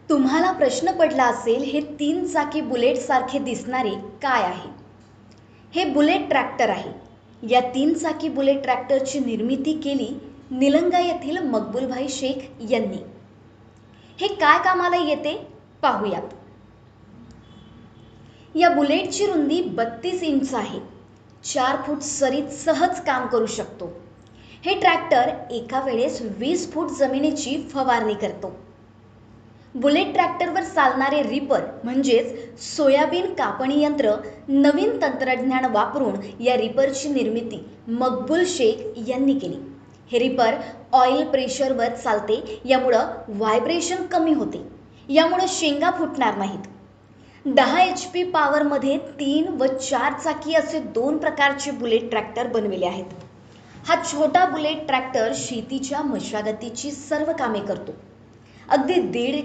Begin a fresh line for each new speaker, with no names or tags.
तुम्हाला प्रश्न पडला असेल, हे 3 चाकी बुलेट सारखे दिसणारे काय आहे? हे बुलेट ट्रॅक्टर आहे. या 3 चाकी बुलेट ट्रॅक्टरची निर्मिती केली निलंगा येथील मकबूलभाई शेख यांनी. हे काय कामाला येते पाहूयात. या बुलेटची रुंदी 32 इंच आहे. 4 फूट सरीत सहज काम करू शकतो. हे ट्रॅक्टर एका वेळेस 20 फूट जमिनीची फवारणी करतो. बुलेट ट्रॅक्टरवर चालणारे रिपर म्हणजेच सोयाबीन कापणी यंत्र नवीन तंत्रज्ञान वापरून या रिपरची निर्मिती मकबूल शेख यांनी केली. हे रिपर ऑइल प्रेशरवर चालते, यामुळं व्हायब्रेशन कमी होते. यामुळे शेंगा फुटणार नाहीत. 10 HP पॉवरमध्ये 3 व 4 चाकी असे 2 प्रकारचे बुलेट ट्रॅक्टर बनविले आहेत. हा छोटा बुलेट ट्रॅक्टर शेतीच्या मशागतीची सर्व कामे करतो. अगदी 1.5